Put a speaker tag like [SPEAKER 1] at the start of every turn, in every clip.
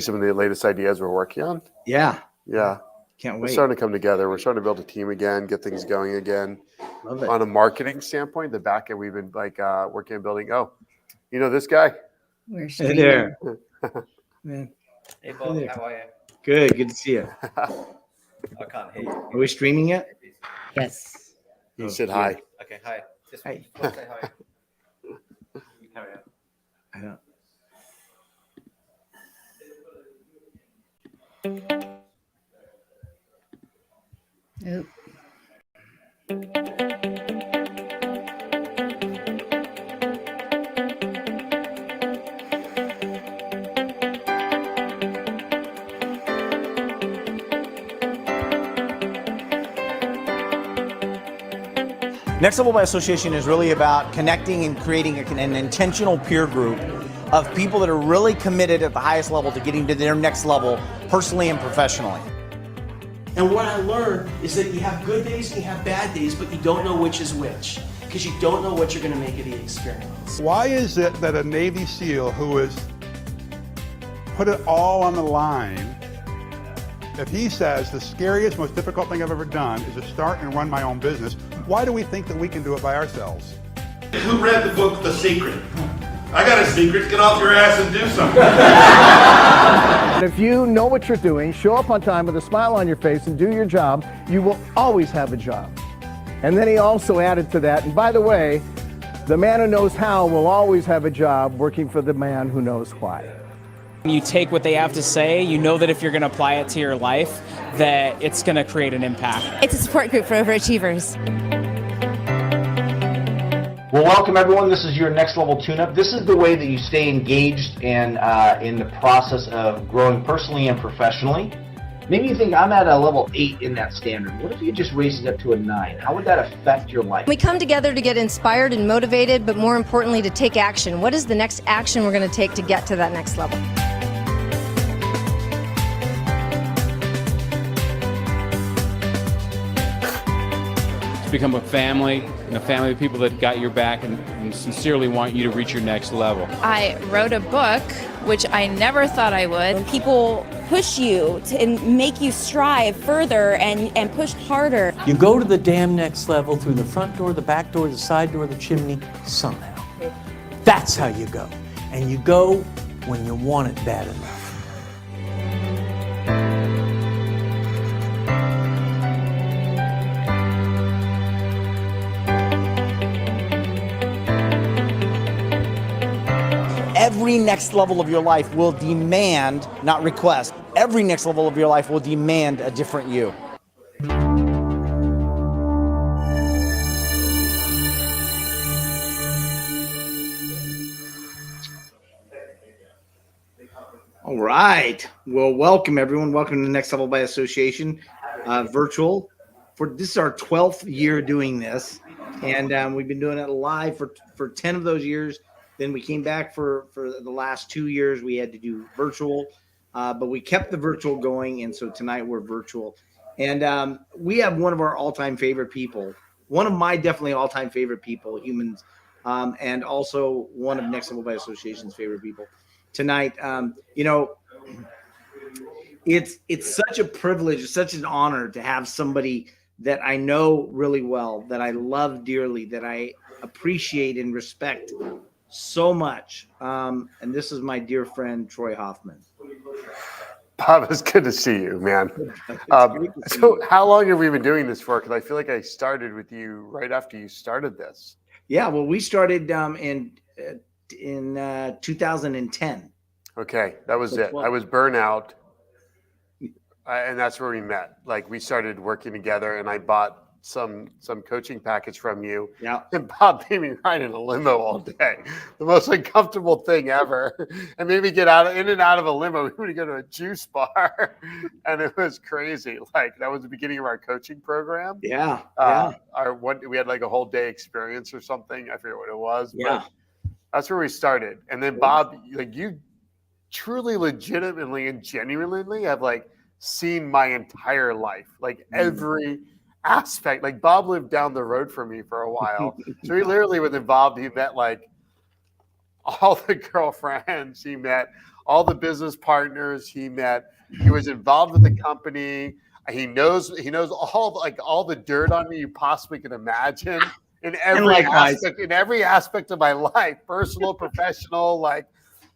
[SPEAKER 1] some of the latest ideas we're working on.
[SPEAKER 2] Yeah.
[SPEAKER 1] Can't wait.
[SPEAKER 2] We're
[SPEAKER 1] starting to come together. We're starting to build a team again, get things going again.
[SPEAKER 2] Love it.
[SPEAKER 1] On a marketing standpoint, the back end, we've been working on building. Oh, you know this guy?
[SPEAKER 2] Hey there. Man.
[SPEAKER 3] Hey, Bob, how are you?
[SPEAKER 2] Good to see you.
[SPEAKER 3] I can't hear you.
[SPEAKER 2] Are we streaming yet?
[SPEAKER 4] Yes.
[SPEAKER 1] You said hi.
[SPEAKER 3] Okay, hi. Just
[SPEAKER 2] Hi.
[SPEAKER 3] say hi. You carry on.
[SPEAKER 2] I don't.
[SPEAKER 4] Oop.
[SPEAKER 5] Next Level by Association is really about connecting and creating an intentional peer group of people that are really committed at the highest level to getting to their next level personally and professionally.
[SPEAKER 6] And what I learned is that you have good days and you have bad days, but you don't know which is which because you don't know what you're going to make of the experience.
[SPEAKER 7] Why is it that a Navy SEAL who has put it all on the line, if he says the scariest, most difficult thing I've ever done is to start and run my own business, why do we think that we can do it by ourselves?
[SPEAKER 8] Who read the book The Secret? I got a secret. Get off your ass and do something.
[SPEAKER 9] And if you know what you're doing, show up on time with a smile on your face and do your job, you will always have a job. And then he also added to that, and by the way, the man who knows how will always have a job working for the man who knows why.
[SPEAKER 10] You take what they have to say, you know that if you're going to apply it to your life, that it's going to create an impact.
[SPEAKER 11] It's a support group for overachievers.
[SPEAKER 12] Well, welcome everyone. This is your Next Level Tune-Up. This is the way that you stay engaged and in the process of growing personally and professionally. Maybe you think I'm at a level 8 in that standard. What if you just raise it up to a 9? How would that affect your life?
[SPEAKER 11] We come together to get inspired and motivated, but more importantly, to take action. What is the next action we're going to take to get to that next level?
[SPEAKER 13] Become a family, and a family of people that got your back and sincerely want you to reach your next level.
[SPEAKER 14] I wrote a book, which I never thought I would.
[SPEAKER 15] People push you and make you strive further and push harder.
[SPEAKER 16] You go to the damn next level through the front door, the back door, the side door, the chimney, somehow. That's how you go. And you go when you want it bad enough.
[SPEAKER 5] Every next level of your life will demand, not request, every next level of your life will demand a different you.
[SPEAKER 2] All right. Well, welcome everyone. Welcome to the Next Level by Association, virtual. This is our 12th year doing this, and we've been doing it live for 10 of those years. Then we came back for the last 2 years. We had to do virtual, but we kept the virtual going, and so tonight we're virtual. And we have one of our all-time favorite people, one of my definitely all-time favorite people, humans, and also one of Next Level by Association's favorite people tonight. You know, it's such a privilege, it's such an honor to have somebody that I know really well, that I love dearly, that I appreciate and respect so much. And this is my dear friend, Troy Hoffman.
[SPEAKER 1] Bob, it's good to see you, man. So how long have we been doing this for? Because I feel like I started with you right after you started this.
[SPEAKER 2] Yeah, well, we started in 2010.
[SPEAKER 1] Okay, that was it. I was burnout, and that's where we met. Like, we started working together, and I bought some coaching package from you.
[SPEAKER 2] Yeah.
[SPEAKER 1] And Bob made me ride in a limo all day. The most uncomfortable thing ever. And made me get in and out of a limo. We would go to a juice bar. And it was crazy. Like, that was the beginning of our coaching program.
[SPEAKER 2] Yeah.
[SPEAKER 1] We had like a whole day experience or something. I forget what it was.
[SPEAKER 2] Yeah.
[SPEAKER 1] But that's where we started. And then Bob, like, you truly legitimately and genuinely have like seen my entire life. Like every aspect. Like, Bob lived down the road from me for a while, so he literally was involved. He met like all the girlfriends, he met all the business partners he met. He was involved with the company. He knows all the dirt on me you possibly can imagine in every aspect of my life, personal, professional. Like,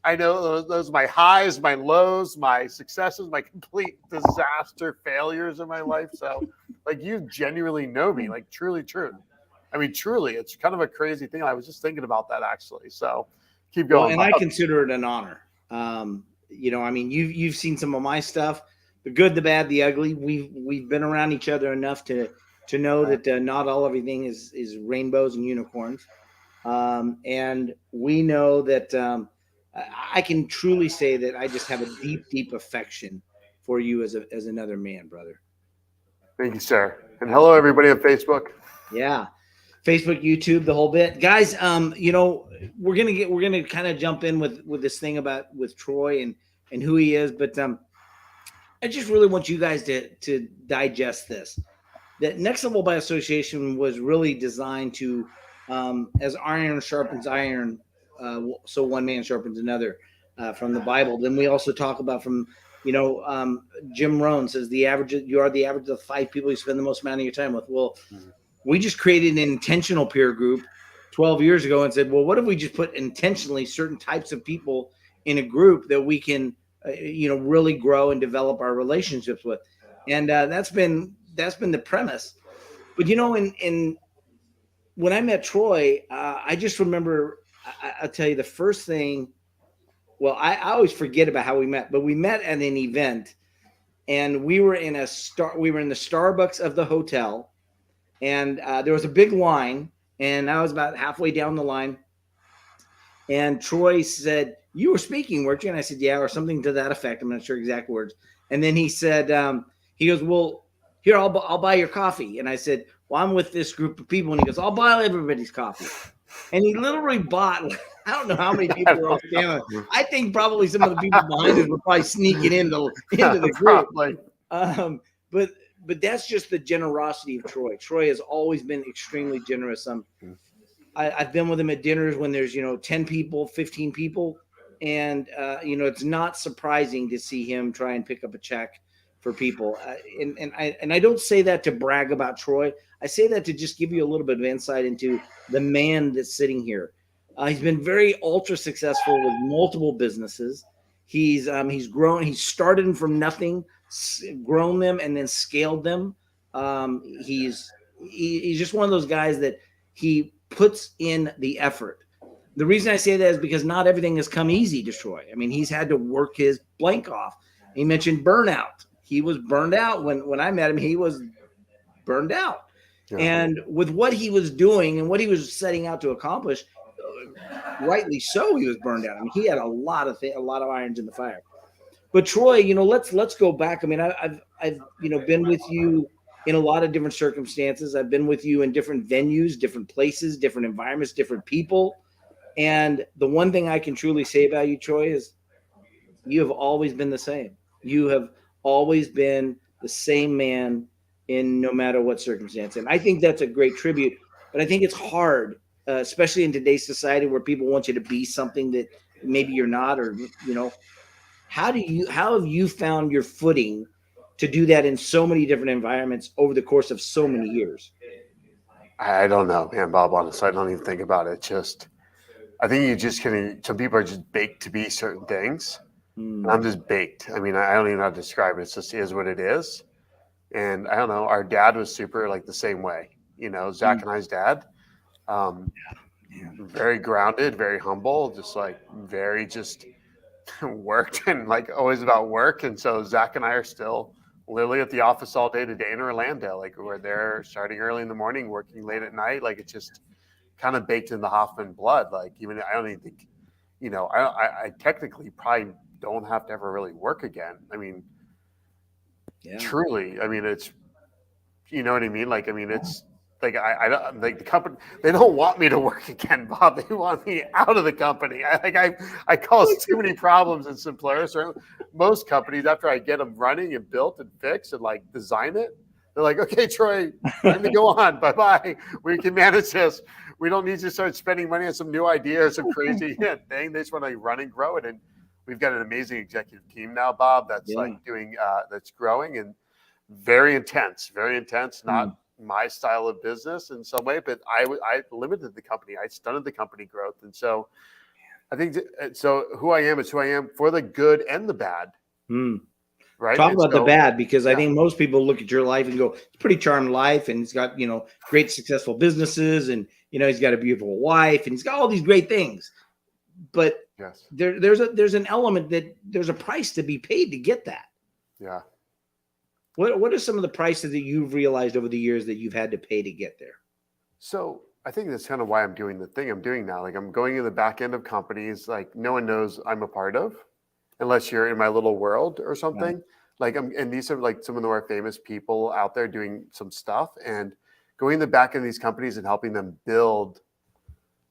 [SPEAKER 1] I know those are my highs, my lows, my successes, my complete disaster failures in my life. So, like, you genuinely know me, like, truly, true. I mean, truly, it's kind of a crazy thing. I was just thinking about that actually. So, keep going.
[SPEAKER 2] Well, and I consider it an honor. I mean, you've seen some of my stuff, the good, the bad, the ugly. We've been around each other enough to know that not everything is rainbows and unicorns, and we know that I can truly say that I just have a deep, deep affection for you as another man, brother.
[SPEAKER 1] Thank you, sir. And hello, everybody on Facebook.
[SPEAKER 2] Yeah. Facebook, YouTube, the whole bit, guys. We're gonna kind of jump in with this thing with Troy and who he is, but I just really want you guys to digest this. That Next Level by Association was really designed to, as iron sharpens iron, so one man sharpens another, from the Bible. Then we also talk about from Jim Rohn says you are the average of 5 people you spend the most amount of your time with. Well. We just created an intentional peer group 12 years ago and said, well, what if we just put intentionally certain types of people in a group that we can, really grow and develop our relationships with? And that's been the premise. But, when I met Troy, I just remember, I'll tell you the first thing. Well, I always forget about how we met, but we met at an event and we were in the Starbucks of the hotel. And there was a big line, and I was about halfway down the line. And Troy said, "You were speaking, weren't you?" And I said, "Yeah," or something to that effect. I'm not sure exact words. And then he said, he goes, "Well, here, I'll buy your coffee." And I said, "Well, I'm with this group of people." And he goes, "I'll buy everybody's coffee." And he literally bought, I don't know how many people were on camera. I think probably some of the people behind us were probably sneaking into the group. But that's just the generosity of Troy. Troy has always been extremely generous. I've been with him at dinners when there's 10 people, 15 people, and it's not surprising to see him try and pick up a check for people. And I don't say that to brag about Troy. I say that to just give you a little bit of insight into the man that's sitting here. He's been very ultra successful with multiple businesses. He's grown. He started them from nothing, grown them, and then scaled them. He's just one of those guys that he puts in the effort. The reason I say that is because not everything has come easy to Troy. I mean, he's had to work his blank off. He mentioned burnout. He was burned out when I met him. He was burned out. Yeah. And with what he was doing and what he was setting out to accomplish, rightly so, he was burned out. I mean, he had a lot of irons in the fire. But Troy, let's go back. I mean, I've been with you in a lot of different circumstances. I've been with you in different venues, different places, different environments, different people. And the one thing I can truly say about you, Troy, is you have always been the same. You have always been the same man in no matter what circumstance. And I think that's a great tribute. But I think it's hard, especially in today's society where people want you to be something that maybe you're not, or, how have you found your footing to do that in so many different environments over the course of so many years?
[SPEAKER 1] I don't know, man, Bob, honestly, I don't even think about it. I think some people are just baked to be certain things. And I'm just baked. I mean, I don't even know how to describe it. It just is what it is. And I don't know, our dad was super like the same way, Zach and I's dad, very grounded, very humble, just like very just worked and like always about work. And so Zach and I are still literally at the office all day today in Orlando. Like we're there starting early in the morning, working late at night. Like it's just kind of baked in the Hoffman blood. Like even I don't even think, I technically probably don't have to ever really work again. I mean, truly, I mean, it's, you know what I mean? Like, I mean, it's like, I don't like the company, they don't want me to work again, Bob. They want me out of the company. I cause too many problems in Simpleris or most companies after I get them running and built and fixed and like design it. They're like, okay, Troy, let me go on. Bye-bye. We can manage this. We don't need to start spending money on some new idea or some crazy thing. They just want to run and grow it. And we've got an amazing executive team now, Bob, that's like doing that's growing and very intense, not my style of business in some way, but I limited the company. I stunted the company growth. And so I think so who I am is who I am for the good and the bad. Right.
[SPEAKER 2] Talk
[SPEAKER 1] And
[SPEAKER 2] about the
[SPEAKER 1] so,
[SPEAKER 2] bad, because I
[SPEAKER 1] yeah.
[SPEAKER 2] think most people look at your life and go, it's a pretty charmed life, and he's got, great successful businesses, and he's got a beautiful wife, and he's got all these great things. But
[SPEAKER 1] yes,
[SPEAKER 2] there's an element that there's a price to be paid to get that.
[SPEAKER 1] Yeah.
[SPEAKER 2] What are some of the prices that you've realized over the years that you've had to pay to get there?
[SPEAKER 1] So I think that's kind of why I'm doing the thing I'm doing now. Like I'm going in the back end of companies like no one knows I'm a part of, unless you're in my little world or something. Like and these are like some of the more famous people out there doing some stuff, and going in the back end of these companies and helping them build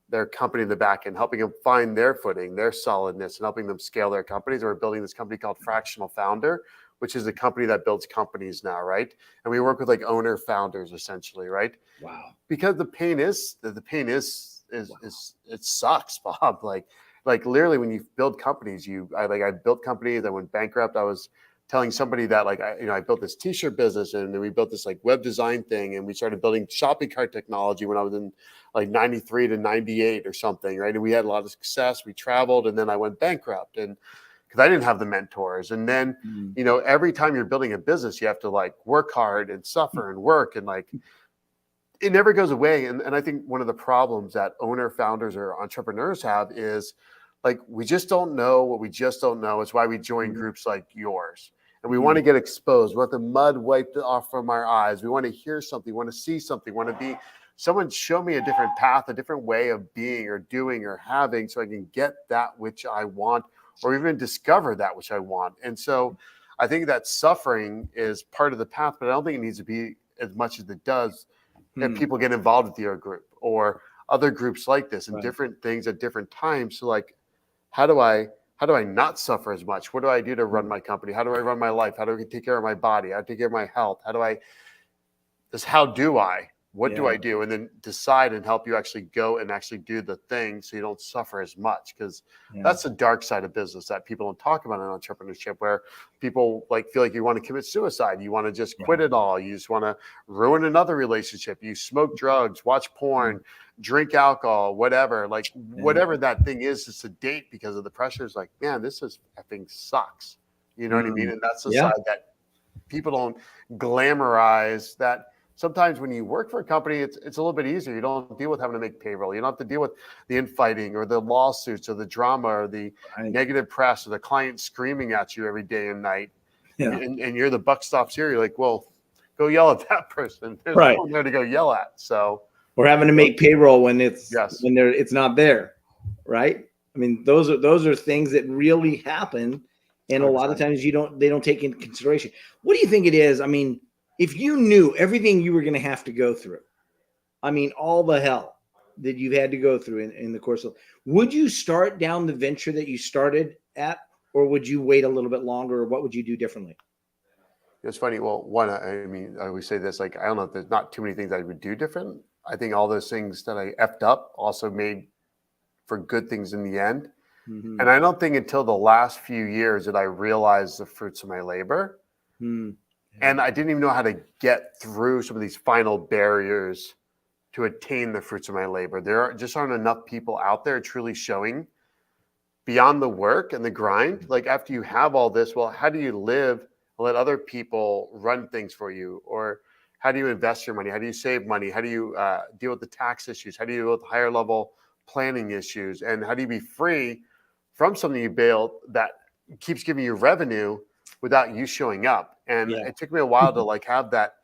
[SPEAKER 1] their company in the back end, helping them find their footing, their solidness, and helping them scale their companies. We're building this company called Fractional Founder, which is a company that builds companies now, right? And we work with like owner founders essentially, right?
[SPEAKER 2] Wow.
[SPEAKER 1] Because the pain is it sucks, Bob. Like literally when you build companies, I built companies. I went bankrupt. I was telling somebody that I built this t-shirt business, and then we built this like web design thing, and we started building shopping cart technology when I was in like 93 to 98 or something, right? And we had a lot of success. We traveled, and then I went bankrupt, and because I didn't have the mentors. And then, every time you're building a business, you have to like work hard and suffer and work, and like it never goes away. And I think one of the problems that owner founders or entrepreneurs have is like, we just don't know what we just don't know. It's why we join groups like yours. And we want to get exposed. We want the mud wiped off from our eyes. We want to hear something, want to see something, want to be someone show me a different path, a different way of being or doing or having, so I can get that which I want, or even discover that which I want. And so I think that suffering is part of the path, but I don't think it needs to be as much as it does if people get involved with your group or other groups like this and different things at different times. So like, how do I not suffer as much? What do I do to run my company? How do I run my life? How do I take care of my body? How do I take care of my health? What do I do? And then decide and help you actually go and actually do the thing so you don't suffer as much. Because that's the dark side of business that people don't talk about in entrepreneurship, where people like feel like you want to commit suicide. You want to just quit it all. You just want to ruin another relationship. You smoke drugs, watch porn, drink alcohol, whatever. Like whatever that thing is to date because of the pressures. Like, man, this is effing sucks. You know what I mean? And that's the side that people don't glamorize. That sometimes when you work for a company, it's a little bit easier. You don't deal with having to make payroll. You don't have to deal with the infighting or the lawsuits or the drama or the negative press or the client screaming at you every day and night. And you're the buck stops here. You're like, well, go yell at that person. There's no one there to go yell at. So
[SPEAKER 2] we're having to make payroll when it's it's not there, right? I mean, those are things that really happen, and a lot of times they don't take into consideration. What do you think it is? I mean, if you knew everything you were going to have to go through, I mean, all the hell that you've had to go through in the course of, would you start down the venture that you started at, or would you wait a little bit longer, or what would you do differently?
[SPEAKER 1] It's funny. Well, one, I mean, I always say this, like, I don't know if there's not too many things I would do different. I think all those things that I effed up also made for good things in the end. And I don't think until the last few years that I realized the fruits of my labor. And I didn't even know how to get through some of these final barriers to attain the fruits of my labor. There just aren't enough people out there truly showing beyond the work and the grind. Like after you have all this, well, how do you live and let other people run things for you? Or how do you invest your money? How do you save money? How do you deal with the tax issues? How do you deal with higher level planning issues? And how do you be free from something you built that keeps giving you revenue without you showing up? And it took me a while to like have that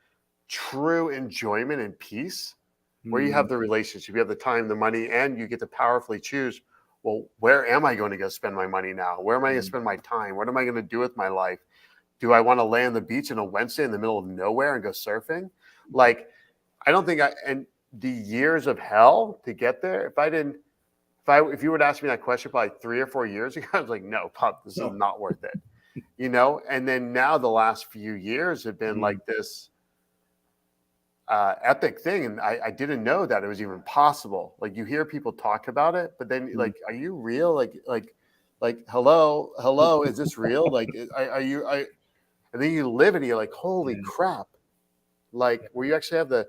[SPEAKER 1] true enjoyment and peace where you have the relationship, you have the time, the money, and you get to powerfully choose, well, where am I going to go spend my money now? Where am I going to spend my time? What am I going to do with my life? Do I want to lay on the beach on a Wednesday in the middle of nowhere and go surfing? Like, I don't think and the years of hell to get there, if you would ask me that question probably 3 or 4 years ago, I was like, no, Pop, this is not worth it. And then now the last few years have been like this epic thing. And I didn't know that it was even possible. Like you hear people talk about it, but then like, are you real? Like Like, hello, is this real? Like, are you? And then you live it, and you're like, holy crap! Like, where you actually have the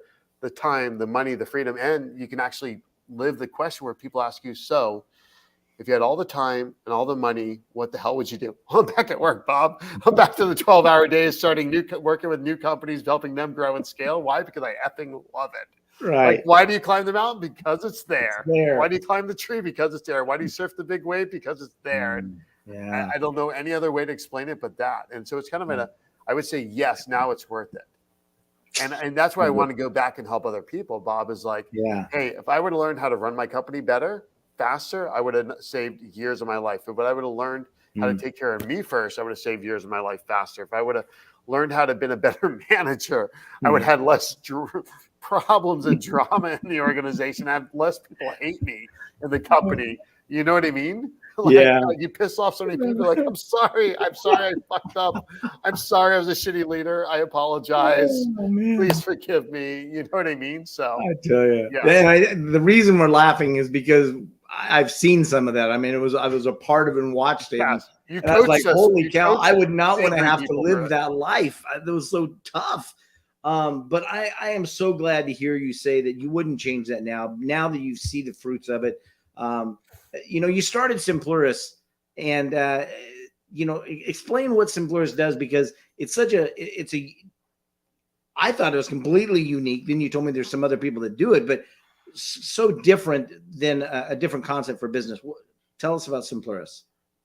[SPEAKER 1] time, the money, the freedom, and you can actually live the question where people ask you, so if you had all the time and all the money, what the hell would you do? I'm back at work, Bob. I'm back to the 12-hour days, working with new companies, helping them grow and scale. Why? Because I effing love it.
[SPEAKER 2] Right.
[SPEAKER 1] Like, why do you climb the mountain? Because it's there.
[SPEAKER 2] It's there.
[SPEAKER 1] Why do you climb the tree? Because it's there. Why do you surf the big wave? Because it's there. And
[SPEAKER 2] Yeah.
[SPEAKER 1] I don't know any other way to explain it but that. And so it's kind of I would say, yes, now it's worth it. And that's why I want to go back and help other people. Bob is like, hey, if I would have learned how to run my company better, faster, I would have saved years of my life. But I would have learned how to take care of me first, I would have saved years of my life faster. If I would have learned how to be a better manager, I would have had less problems and drama in the organization. I have less people hate me in the company. You know what I mean? Like, you piss off so many people. Like, I'm sorry, I fucked up. I'm sorry, I was a shitty leader. I apologize. Please forgive me. You know what I mean? So
[SPEAKER 2] I tell you, the reason we're laughing is because I've seen some of that. I mean, I was a part of it and watched it.
[SPEAKER 1] Yes.
[SPEAKER 2] And I was like, holy cow, I would not want to have to
[SPEAKER 1] people
[SPEAKER 2] live that life. That was so tough. But I am so glad to hear you say that you wouldn't change that now that you see the fruits of it. You started Simpluris, and explain what Simpluris does, because I thought it was completely unique. Then you told me there's some other people that do it, but so different than a different concept for business. Tell us about Simpluris.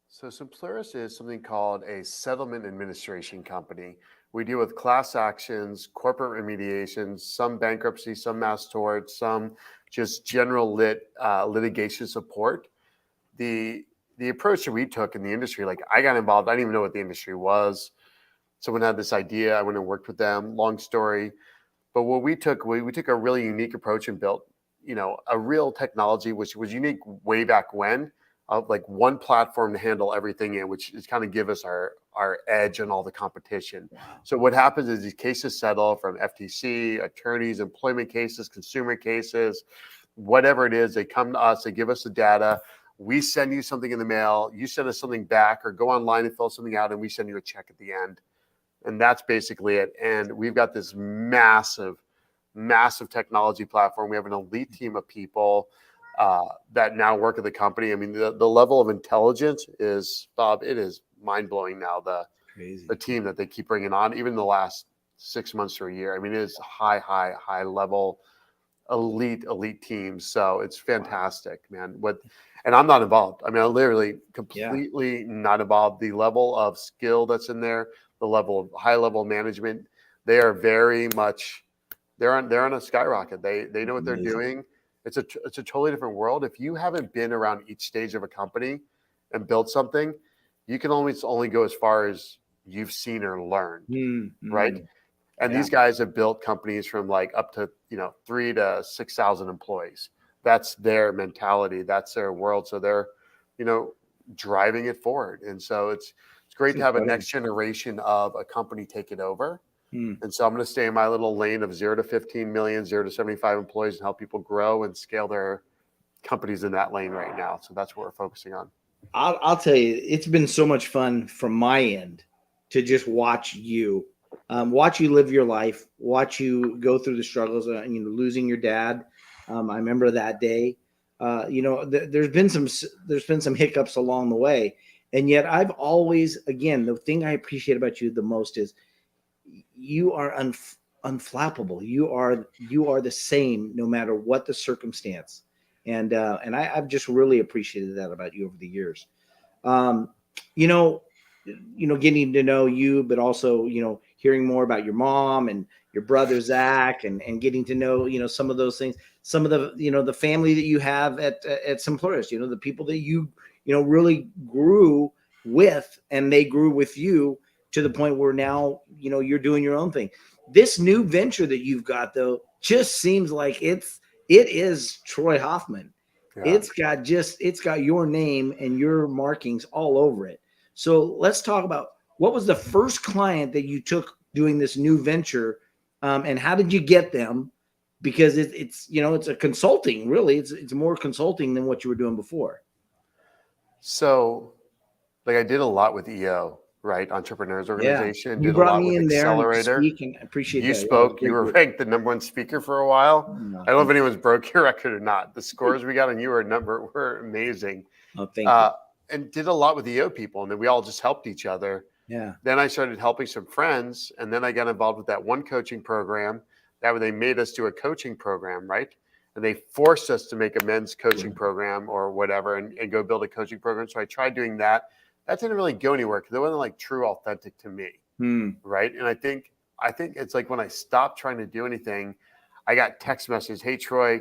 [SPEAKER 1] So Simpluris is something called a settlement administration company. We deal with class actions, corporate remediations, some bankruptcy, some mass tort, some just general litigation support. The approach that we took in the industry, like, I got involved, I didn't even know what the industry was. Someone had this idea, I went and worked with them, long story. But what we took a really unique approach and built, a real technology, which was unique way back when, of like one platform to handle everything in, which is kind of give us our edge on all the competition. So what happens is these cases settle from FTC, attorneys, employment cases, consumer cases, whatever it is, they come to us, they give us the data. We send you something in the mail, you send us something back, or go online and fill something out, and we send you a check at the end. And that's basically it. And we've got this massive technology platform. We have an elite team of people that now work at the company. I mean, the level of intelligence is, Bob, it is mind-blowing now, the team that they keep bringing on, even the last 6 months or a year. I mean, it is high level, elite teams. So it's fantastic, man. And I'm not involved. I mean, I'm literally completely not involved. The level of skill that's in there, the level of high level management, they are very much, they're on a skyrocket. They know what they're doing. It's a totally different world. If you haven't been around each stage of a company and built something, you can only go as far as you've seen or learned, right? And these guys have built companies from like up to 3,000 to 6,000 employees. That's their mentality. That's their world. So they're, driving it forward. And so it's great to have a next generation of a company take it over. And so I'm going to stay in my little lane of 0 to 15 million, 0 to 75 employees, and help people grow and scale their companies in that lane right now. So that's what we're focusing on.
[SPEAKER 2] I'll tell you, it's been so much fun from my end to just watch you live your life, watch you go through the struggles, losing your dad. I remember that day. There's been some hiccups along the way, and yet I've always, again, the thing I appreciate about you the most is you are unflappable. You are the same no matter what the circumstance, and I've just really appreciated that about you over the years. Getting to know you, but also hearing more about your mom and your brother Zach, and getting to know some of those things, some of the the family that you have at Simpluris, the people that you really grew with, and they grew with you to the point where now you're doing your own thing. This new venture that you've got, though, just seems like it is Troy Hoffman. Yeah. It's got your name and your markings all over it. So let's talk about, what was the first client that you took doing this new venture, and how did you get them? Because it's a consulting, really. It's more consulting than what you were doing before.
[SPEAKER 1] So like I did a lot with EO, right? Entrepreneurs Organization.
[SPEAKER 2] You
[SPEAKER 1] Did a
[SPEAKER 2] brought
[SPEAKER 1] lot
[SPEAKER 2] me
[SPEAKER 1] with
[SPEAKER 2] in there to
[SPEAKER 1] Accelerator.
[SPEAKER 2] speak, and I appreciate
[SPEAKER 1] You
[SPEAKER 2] that.
[SPEAKER 1] spoke. You were ranked the #1 speaker for a while. I don't know if anyone's broke your record or not. The scores we got on you were amazing.
[SPEAKER 2] Oh, thank you.
[SPEAKER 1] And did a lot with EO people, and then we all just helped each other.
[SPEAKER 2] Yeah.
[SPEAKER 1] Then I started helping some friends, and then I got involved with that one coaching program. That way they made us do a coaching program, right? And they forced us to make a men's coaching program or whatever, and go build a coaching program. So I tried doing that. That didn't really go anywhere because it wasn't like true authentic to me, right? And I think it's like when I stopped trying to do anything, I got text messages, "Hey Troy,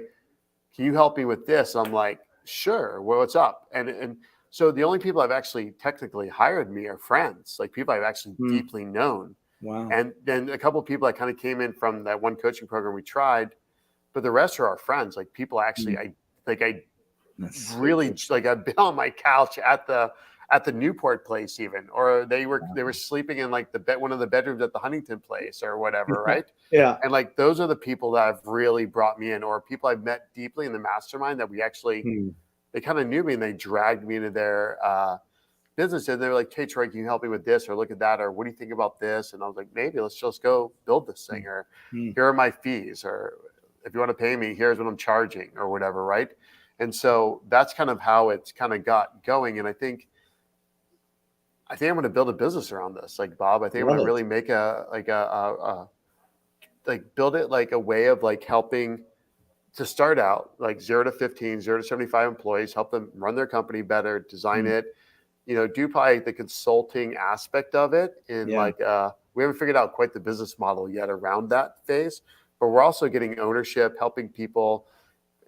[SPEAKER 1] can you help me with this?" I'm like, "Sure. Well, what's up?" And so the only people I've actually technically hired me are friends, like people I've actually deeply known.
[SPEAKER 2] Wow.
[SPEAKER 1] And then a couple of people that kind of came in from that one coaching program we tried, but the rest are our friends. Like people actually, I've been on my couch at the Newport place even, or they were sleeping in like one of the bedrooms at the Huntington place or whatever, right?
[SPEAKER 2] Yeah.
[SPEAKER 1] And like those are the people that have really brought me in, or people I've met deeply in the mastermind that we actually they kind of knew me and they dragged me into their business, and they were like, "Hey Troy, can you help me with this, or look at that, or what do you think about this?" And I was like, "Maybe let's just go build this thing, or here are my fees, or if you want to pay me, here's what I'm charging, or whatever," right? And so that's kind of how it's kind of got going. And I think I'm going to build a business around this. Like Bob, I think I'm going to really make build it like a way of like helping to start out like 0 to 15, 0 to 75 employees, help them run their company better, design it, do probably the consulting aspect of it. And we haven't figured out quite the business model yet around that phase, but we're also getting ownership, helping people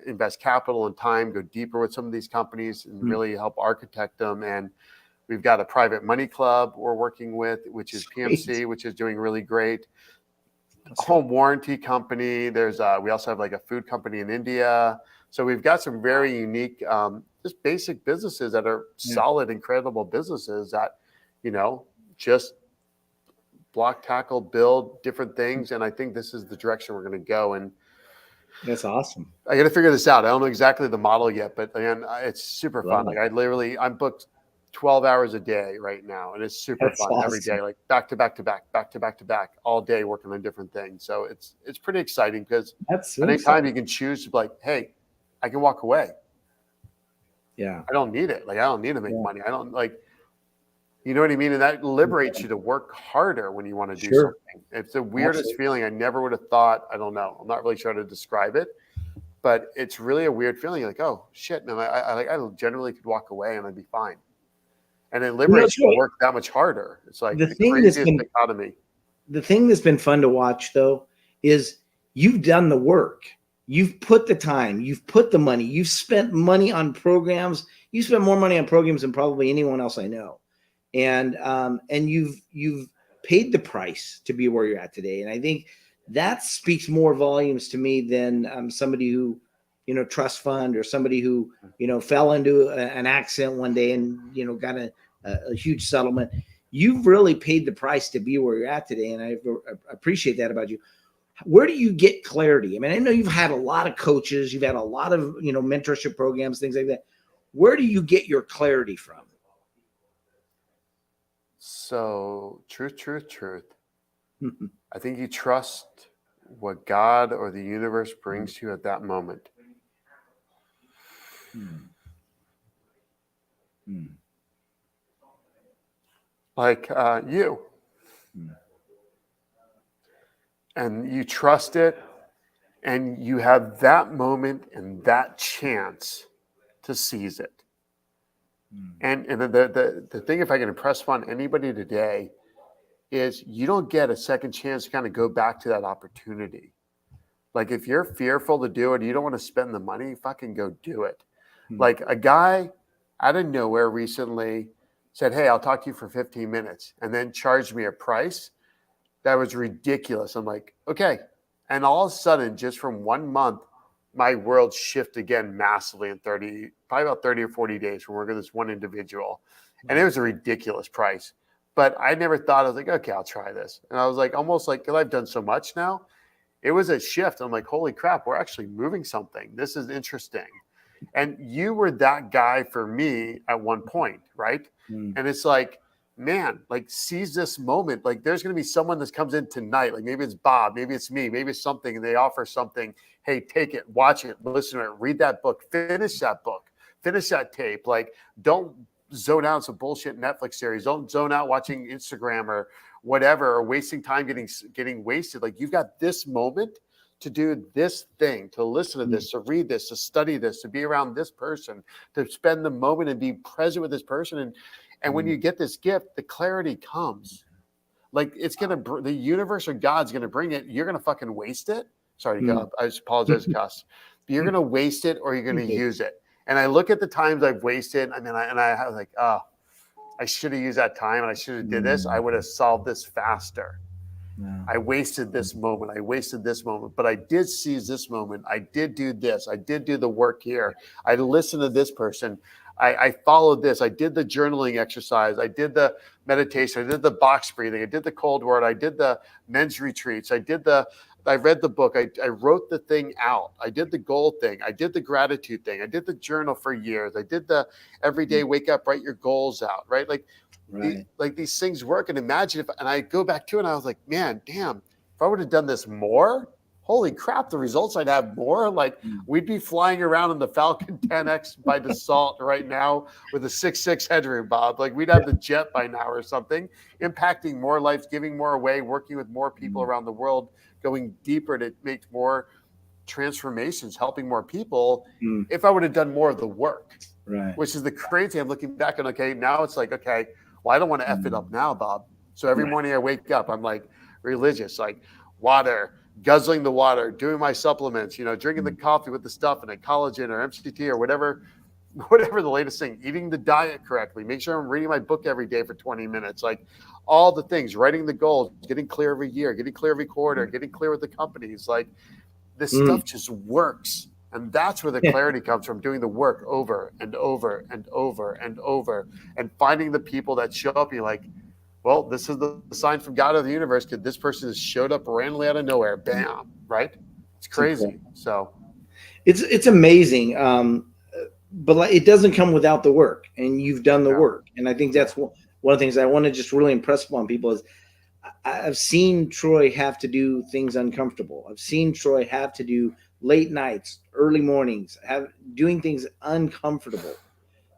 [SPEAKER 1] invest capital and time, go deeper with some of these companies and really help architect them. And we've got a private money club we're working with, which is PMC, which is doing really great. Home warranty company. We also have like a food company in India. So we've got some very unique, just basic businesses that are solid, incredible businesses that, just block, tackle, build different things. And I think this is the direction we're going to go. And
[SPEAKER 2] that's awesome.
[SPEAKER 1] I got to figure this out. I don't know exactly the model yet, but again, it's super fun. Like I'm booked 12 hours a day right now, and it's super fun every day, like back to back to back all day working on different things. So it's pretty exciting because anytime you can choose to be like, hey, I can walk away.
[SPEAKER 2] Yeah.
[SPEAKER 1] I don't need it. Like I don't need to make money. I don't you know what I mean? And that liberates you to work harder when you want to do something. It's the weirdest feeling. I never would have thought, I don't know. I'm not really sure how to describe it, but it's really a weird feeling. You're like, oh shit, man, I generally could walk away and I'd be fine. And it liberates you to work that much harder. It's like the craziest dichotomy.
[SPEAKER 2] The thing that's been fun to watch, though, is you've done the work. You've put the time. You've put the money. You've spent money on programs. You spent more money on programs than probably anyone else I know. And you've paid the price to be where you're at today. And I think that speaks more volumes to me than somebody who, trust fund, or somebody who, fell into an accident one day and, got a huge settlement. You've really paid the price to be where you're at today. And I appreciate that about you. Where do you get clarity? I mean, I know you've had a lot of coaches, you've had a lot of, mentorship programs, things like that. Where do you get your clarity from?
[SPEAKER 1] So truth. I think you trust what God or the universe brings to you at that moment. Like you. And you trust it, and you have that moment and that chance to seize it. And the thing, if I can impress upon anybody today, is you don't get a second chance to kind of go back to that opportunity. Like if you're fearful to do it, you don't want to spend the money, fucking go do it. Like a guy out of nowhere recently said, hey, I'll talk to you for 15 minutes, and then charged me a price that was ridiculous. I'm like, okay. And all of a sudden, just from 1 month, my world shifted again massively in probably about 30 or 40 days from working with this one individual. And it was a ridiculous price. But I never thought, I was like, okay, I'll try this. And I was like, almost like, because I've done so much now, it was a shift. I'm like, holy crap, we're actually moving something. This is interesting. And you were that guy for me at one point, right? And it's like, man, like seize this moment. Like there's going to be someone that comes in tonight. Like maybe it's Bob, maybe it's me, maybe it's something, and they offer something. Hey, take it, watch it, listen to it, read that book, finish that book, finish that tape. Like don't zone out some bullshit Netflix series. Don't zone out watching Instagram or whatever, or wasting time getting wasted. Like you've got this moment to do this thing, to listen to this, to read this, to study this, to be around this person, to spend the moment and be present with this person. And when you get this gift, the clarity comes. Like it's going to, the universe or God's going to bring it. You're going to fucking waste it. Sorry, God, I just apologize, cuss. But you're going to waste it or you're going to use it. And I look at the times I've wasted. I mean, I was like, oh, I should have used that time and I should have did this. I would have solved this faster. I wasted this moment. I wasted this moment, but I did seize this moment. I did do this. I did do the work here. I listened to this person. I followed this. I did the journaling exercise. I did the meditation. I did the box breathing. I did the cold word. I did the men's retreats. I read the book. I wrote the thing out. I did the goal thing. I did the gratitude thing. I did the journal for years. I did the every day wake up, write your goals out, right? Like, these things work. And imagine if, and I go back to it and I was like, man, damn, if I would have done this more, holy crap, the results I'd have more. Like we'd be flying around in the Falcon 10X by default right now with a 6'6" headroom, Bob. Like we'd have the jet by now or something, impacting more lives, giving more away, working with more people around the world, going deeper to make more transformations, helping more people. If I would have done more of the work, which is the crazy. I'm looking back on, okay, now it's like, okay, well, I don't want to F it up now, Bob. So every morning I wake up, I'm like religious, like water, guzzling the water, doing my supplements, drinking the coffee with the stuff and a collagen or MCT or whatever the latest thing, eating the diet correctly, make sure I'm reading my book every day for 20 minutes, like all the things, writing the goals, getting clear every year, getting clear every quarter, getting clear with the companies. Like this stuff just works. And that's where the clarity comes from, doing the work over and over and over and over and finding the people that show up. You're like, well, this is the sign from God or the universe because this person has showed up randomly out of nowhere. Bam. Right. It's crazy. So
[SPEAKER 2] it's amazing. But it doesn't come without the work, and you've done the work. And I think that's one of the things I want to just really impress upon people is I've seen Troy have to do things uncomfortable. I've seen Troy have to do late nights, early mornings, doing things uncomfortable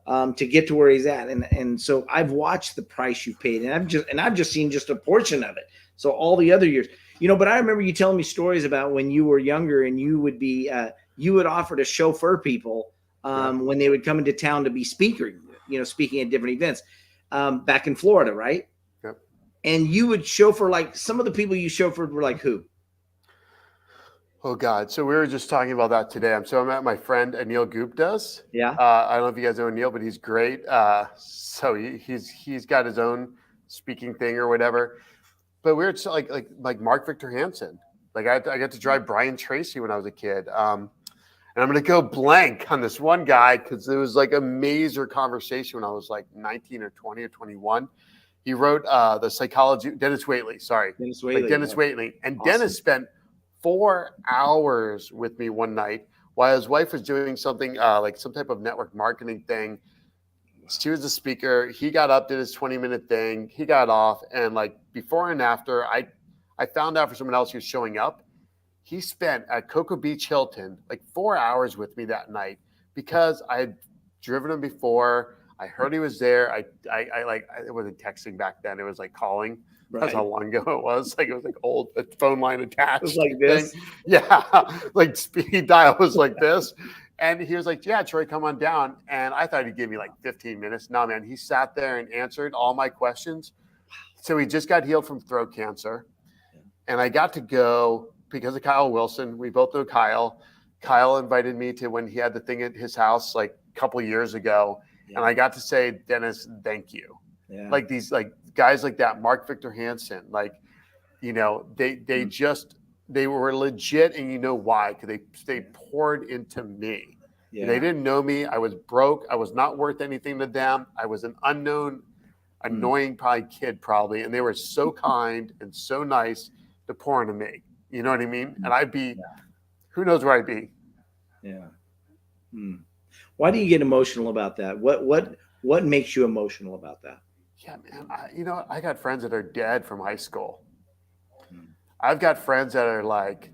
[SPEAKER 2] to get to where he's at. And so I've watched the price you've paid, and I've just seen just a portion of it. So all the other years, but I remember you telling me stories about when you were younger and you would be, you would offer to chauffeur people when they would come into town to be speaking at different events back in Florida. Right.
[SPEAKER 1] Yep.
[SPEAKER 2] And you would chauffeur, like some of the people you chauffeured were like who?
[SPEAKER 1] Oh God! So we were just talking about that today. I'm at my friend Anil Gupta's.
[SPEAKER 2] Yeah.
[SPEAKER 1] I don't know if you guys know Anil, but he's great. So he's got his own speaking thing or whatever. But we were just like Mark Victor Hansen. Like I got to drive Brian Tracy when I was a kid. And I'm going to go blank on this one guy because it was like a major conversation when I was like 19 or 20 or 21. He wrote the psychology. Dennis Waitley. Dennis Waitley. And awesome. Dennis spent 4 hours with me one night while his wife was doing something like some type of network marketing thing. She was the speaker. He got up, did his 20-minute thing. He got off. And like before and after, I found out for someone else who was showing up. He spent at Cocoa Beach Hilton like 4 hours with me that night because I had driven him before. I heard he was there. I it wasn't texting back then. It was like calling. Right. That's how long ago it was. Like it was like old phone line attached. It
[SPEAKER 2] was like this.
[SPEAKER 1] Yeah. Like speed dial was like this. And he was like, yeah, Troy, come on down. And I thought he'd give me like 15 minutes. No, man, he sat there and answered all my questions. So he just got healed from throat cancer. And I got to go because of Kyle Wilson. We both know Kyle. Kyle invited me to when he had the thing at his house like a couple of years ago. Yeah. And I got to say, Dennis, thank you. Yeah. Like these like guys like that, Mark Victor Hansen, like, they were legit. And you know why? Because they poured into me. Yeah. They didn't know me. I was broke. I was not worth anything to them. I was an unknown, annoying kid probably. And they were so kind and so nice to pour into me. You know what I mean? And I'd be, who knows where I'd be.
[SPEAKER 2] Yeah. Why do you get emotional about that? What makes you emotional about that?
[SPEAKER 1] Yeah, man. I got friends that are dead from high school. I've got friends that are like,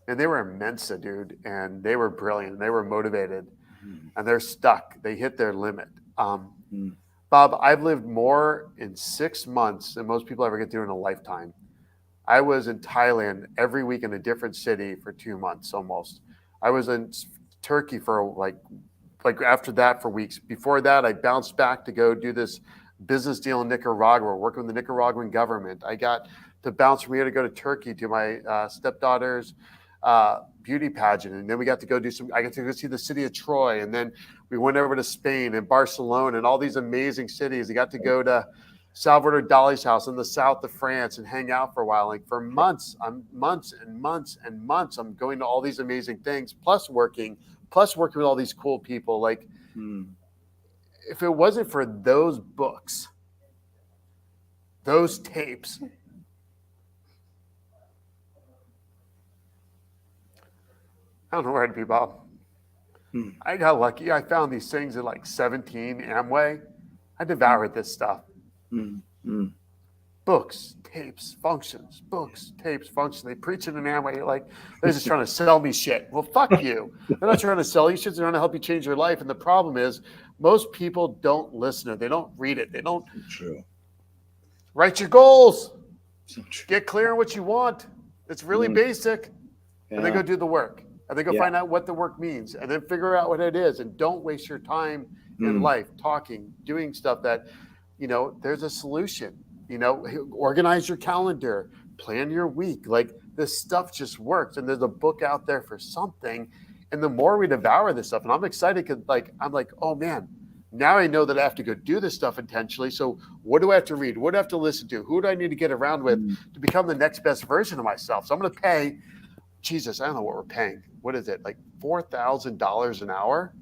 [SPEAKER 1] and they were in Mensa, dude, and they were brilliant. They were motivated, and they're stuck. They hit their limit. Bob, I've lived more in 6 months than most people ever get to do in a lifetime. I was in Thailand every week in a different city for 2 months almost. I was in Turkey for like after that for weeks. Before that, I bounced back to go do this business deal in Nicaragua, working with the Nicaraguan government. I got to bounce from here to go to Turkey to my stepdaughter's beauty pageant. And then we got to go I got to go see the city of Troy. And then we went over to Spain and Barcelona and all these amazing cities. I got to go to Salvador Dali's house in the south of France and hang out for a while. Like for months, months and months and months, I'm going to all these amazing things, plus working with all these cool people. Like if it wasn't for those books, those tapes, I don't know where I'd be, Bob. I got lucky. I found these things at like 17 Amway. I devoured this stuff. Books, tapes, functions, books, tapes, functions. They preach it in Amway. You're like, they're just trying to sell me shit. Well, fuck you. They're not trying to sell you shit. They're trying to help you change your life. And the problem is most people don't listen to it. They don't read it. They don't write your goals. Get clear on what you want. It's really basic. And then go do the work. And then go find out what the work means. And then figure out what it is. And don't waste your time in life talking, doing stuff that, there's a solution. Organize your calendar, plan your week. Like this stuff just works. And there's a book out there for something. And the more we devour this stuff, and I'm excited because I'm like, oh man, now I know that I have to go do this stuff intentionally. So what do I have to read? What do I have to listen to? Who do I need to get around with to become the next best version of myself? So I'm going to pay, Jesus, I don't know what we're paying. What is it? Like $4,000 an hour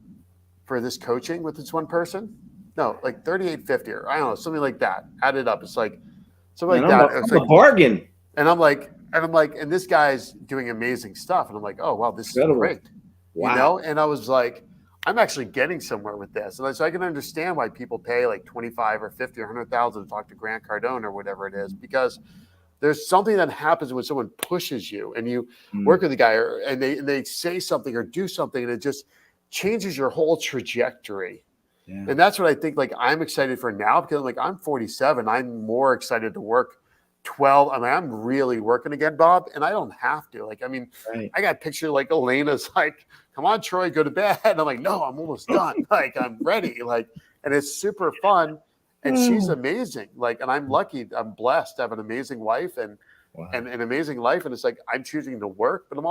[SPEAKER 1] for this coaching with this one person? No, like $3,850 or I don't know, something like that. Add it up. It's like something like that.
[SPEAKER 2] It's a bargain.
[SPEAKER 1] And I'm like, and this guy's doing amazing stuff. And I'm like, oh wow, this is great.
[SPEAKER 2] Wow.
[SPEAKER 1] And I was like, I'm actually getting somewhere with this. And so I can understand why people pay like 25 or 50 or 100,000 to talk to Grant Cardone or whatever it is, because there's something that happens when someone pushes you and you work with the guy and they say something or do something and it just changes your whole trajectory. Yeah. And that's what I think I'm excited for now because I'm 47. I'm more excited to work 12. I'm really working again, Bob, and I don't have to. I got a picture like Elena's like, come on, Troy, go to bed. And I'm like, no, I'm almost done. I'm ready. And it's super fun. And she's amazing. And I'm lucky. I'm blessed to have an amazing wife and an amazing life. And it's I'm choosing to work, but we're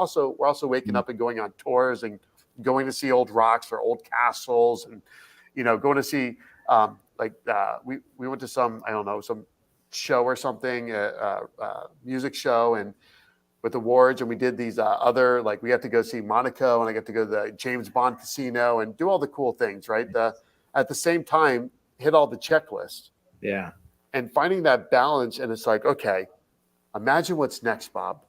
[SPEAKER 1] also waking up and going on tours and going to see old rocks or old castles and, going to see we went to some show or something, music show and with awards. And we did these other, we got to go see Monaco and I got to go to the James Bond casino and do all the cool things, right? At the same time, hit all the checklists.
[SPEAKER 2] Yeah.
[SPEAKER 1] And finding that balance. And it's okay, imagine what's next, Bob.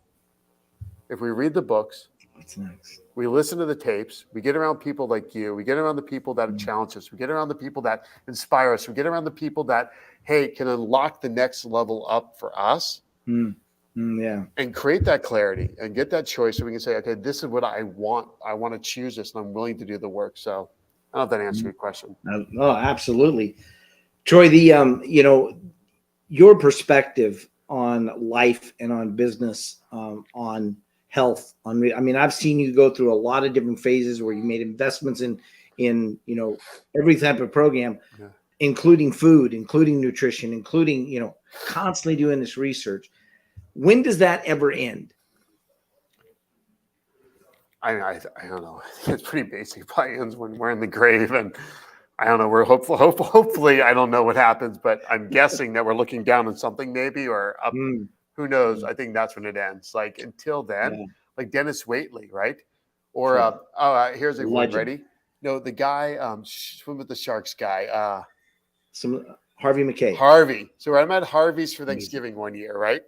[SPEAKER 1] If we read the books,
[SPEAKER 2] what's next?
[SPEAKER 1] We listen to the tapes, we get around people like you, we get around the people that challenge us, we get around the people that inspire us, we get around the people that, hey, can unlock the next level up for us.
[SPEAKER 2] Yeah.
[SPEAKER 1] And create that clarity and get that choice so we can say, okay, this is what I want. I want to choose this and I'm willing to do the work. So I don't know if that answers your question.
[SPEAKER 2] Oh, absolutely. Troy, your perspective on life and on business, on health, I've seen you go through a lot of different phases where you made investments in every type of program, including food, including nutrition, including, constantly doing this research. When does that ever end?
[SPEAKER 1] I don't know. I think it's pretty basic. Probably ends when we're in the grave, and I don't know. We're hopefully, I don't know what happens, but I'm guessing that we're looking down on something maybe or up. Who knows? I think that's when it ends. Until then, like Dennis Waitley, right? Or here's a one. Ready? No, the guy swim with the sharks guy.
[SPEAKER 2] Harvey McKay.
[SPEAKER 1] Harvey. So I'm at Harvey's for Thanksgiving one year, right?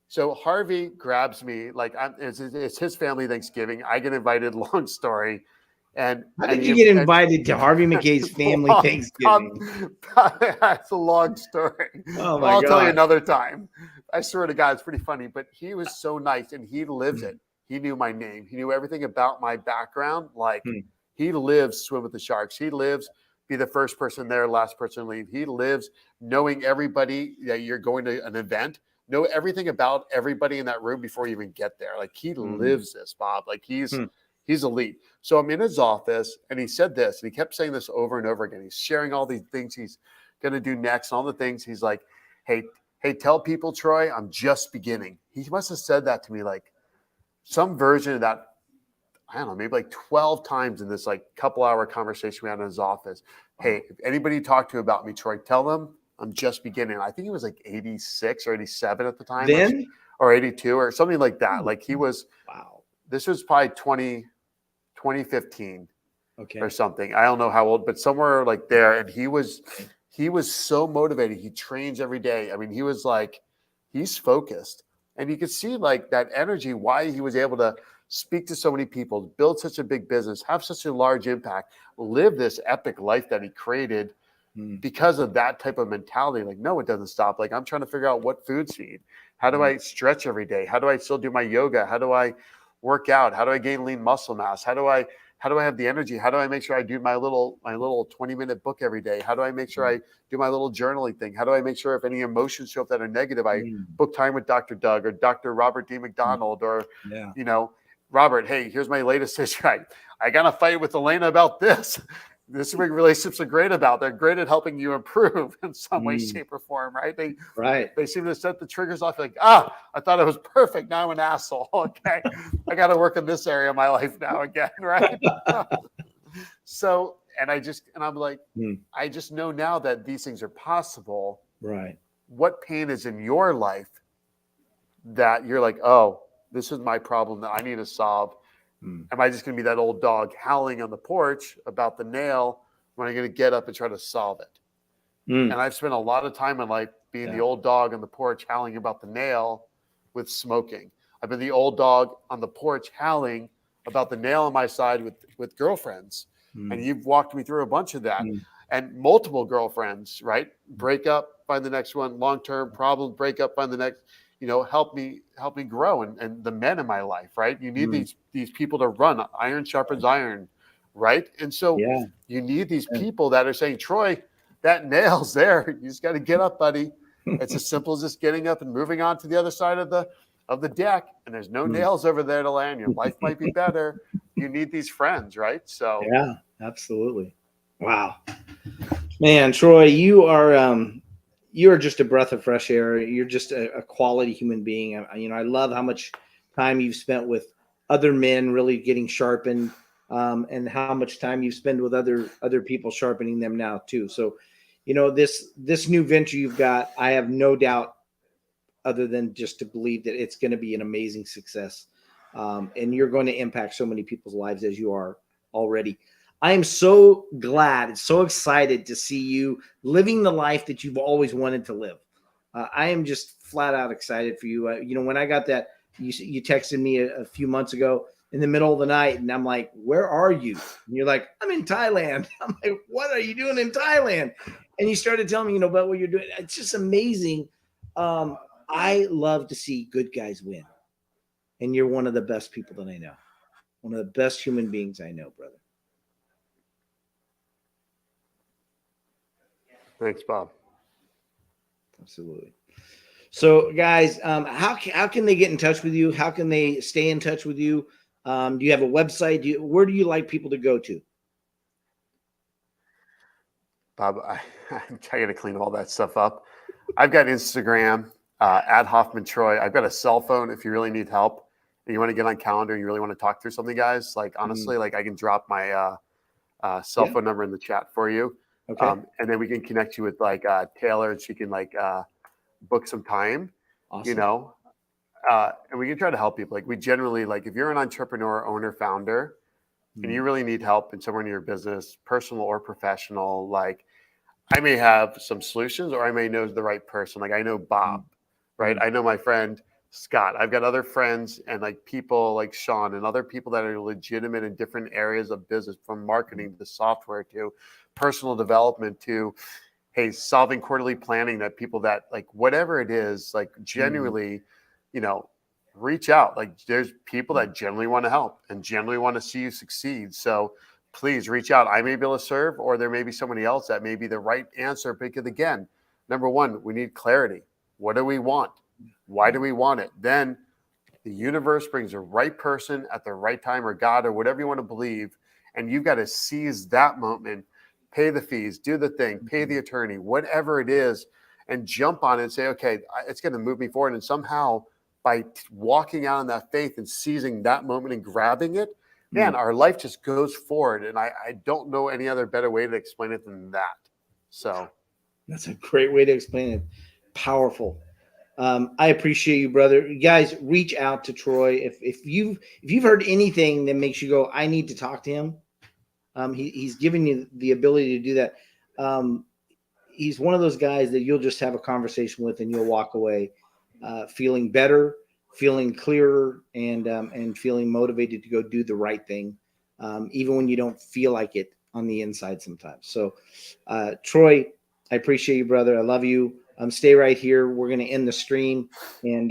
[SPEAKER 1] So Harvey grabs me, it's his family Thanksgiving. I get invited, long story.
[SPEAKER 2] How did you get invited to Harvey McKay's family Thanksgiving?
[SPEAKER 1] That's a long story.
[SPEAKER 2] Oh my
[SPEAKER 1] I'll tell you
[SPEAKER 2] God.
[SPEAKER 1] another time. I swear to God, it's pretty funny. But he was so nice, and he lives it. He knew my name. He knew everything about my background. Like he lives swim with the sharks. He lives be the first person there, last person to leave. He lives knowing everybody that you're going to an event. Know everything about everybody in that room before you even get there. Like he lives this, Bob. Like he's elite. So I'm in his office, and he said this, and he kept saying this over and over again. He's sharing all these things he's going to do next, and all the things he's like, hey, tell people, Troy, I'm just beginning. He must have said that to me like some version of that. I don't know, maybe like 12 times in this like couple hour conversation we had in his office. Hey, if anybody talk to about me, Troy, tell them I'm just beginning. I think he was like 86 or 87 at the time.
[SPEAKER 2] Then?
[SPEAKER 1] Or 82 or something like that. Like he was, wow. This was probably 2015 or something. I don't know how old, but somewhere like there. And he was so motivated. He trains every day. I mean, he was like, he's focused. And you could see like that energy, why he was able to speak to so many people, build such a big business, have such a large impact, live this epic life that he created because of that type of mentality. Like, no, it doesn't stop. Like, I'm trying to figure out what foods to eat. How do I stretch every day? How do I still do my yoga? How do I work out? How do I gain lean muscle mass? How do I have the energy? How do I make sure I do my little 20-minute book every day? How do I make sure I do my little journaling thing? How do I make sure if any emotions show up that are negative, I book time with Dr. Doug or Dr. Robert D. McDonald or, you know, Robert, hey, here's my latest issue. I got to fight with Elena about this. This relationships are great about. They're great at helping you improve in some way, shape, or form, right? They seem to set the triggers off. Like, I thought it was perfect. Now I'm an asshole. Okay, I got to work in this area of my life now again, right? So, and I'm like, I just know now that these things are possible.
[SPEAKER 2] Right.
[SPEAKER 1] What pain is in your life that you're like, oh, this is my problem that I need to solve? Am I just going to be that old dog howling on the porch about the nail when I'm going to get up and try to solve it? And I've spent a lot of time in life being the old dog on the porch howling about the nail with smoking. I've been the old dog on the porch howling about the nail on my side with girlfriends. And you've walked me through a bunch of that. And multiple girlfriends, right? Break up, find the next one, long-term problem, break up, find the next, help me grow. And the men in my life, right? You need these people to run. Iron sharpens iron, right? And so you need these people that are saying, Troy, that nail's there. You just got to get up, buddy. It's as simple as just getting up and moving on to the other side of the deck. And there's no nails over there to land. Your life might be better. You need these friends, right? So
[SPEAKER 2] yeah, absolutely. Wow, man, Troy, you are just a breath of fresh air. You're just a quality human being. I love how much time you've spent with other men, really getting sharpened, and how much time you spend with other people sharpening them now too. So, this new venture you've got, I have no doubt, other than just to believe that it's going to be an amazing success, and you're going to impact so many people's lives as you are already. I am so glad and so excited to see you living the life that you've always wanted to live. I am just flat out excited for you. When I got that, you texted me a few months ago in the middle of the night, and I'm like, where are you? And you're like, I'm in Thailand. I'm like, what are you doing in Thailand? And you started telling me, about what you're doing. It's just amazing. I love to see good guys win. And you're one of the best people that I know. One of the best human beings I know, brother.
[SPEAKER 1] Thanks, Bob.
[SPEAKER 2] Absolutely. So, guys, how can they get in touch with you? How can they stay in touch with you? Do you have a website? Where do you like people to go to?
[SPEAKER 1] Bob, I'm trying to clean all that stuff up. I've got Instagram, at Hoffman Troy. I've got a cell phone if you really need help and you want to get on calendar and you really want to talk through something, guys. Like, honestly, like I can drop my cell phone number in the chat for you.
[SPEAKER 2] Okay.
[SPEAKER 1] And then we can connect you with like Taylor, and she can like book some time,
[SPEAKER 2] Awesome.
[SPEAKER 1] And we can try to help people. Like, we generally, like, if you're an entrepreneur, owner, founder, and you really need help in somewhere in your business, personal or professional, like, I may have some solutions or I may know the right person. Like, I know Bob, right? I know my friend Scott. I've got other friends and like people like Sean and other people that are legitimate in different areas of business, from marketing to software to personal development to, hey, solving quarterly planning, that people that like whatever it is, like genuinely, you know, reach out. Like there's people that genuinely want to help and genuinely want to see you succeed. So please reach out. I may be able to serve, or there may be somebody else that may be the right answer. Because again, number one, we need clarity. What do we want? Why do we want it? Then the universe brings the right person at the right time, or God, or whatever you want to believe. And you've got to seize that moment, pay the fees, do the thing, pay the attorney, whatever it is, and jump on it and say, okay, it's going to move me forward. And somehow by walking out in that faith and seizing that moment and grabbing it, man, our life just goes forward. And I don't know any other better way to explain it than that. So
[SPEAKER 2] that's a great way to explain it. Powerful. I appreciate you, brother. You guys, reach out to Troy if you've heard anything that makes you go, I need to talk to him. He's giving you the ability to do that. He's one of those guys that you'll just have a conversation with and you'll walk away feeling better, feeling clearer, and feeling motivated to go do the right thing, even when you don't feel like it on the inside sometimes. So, Troy, I appreciate you, brother. I love you. Stay right here. We're going to end the stream, and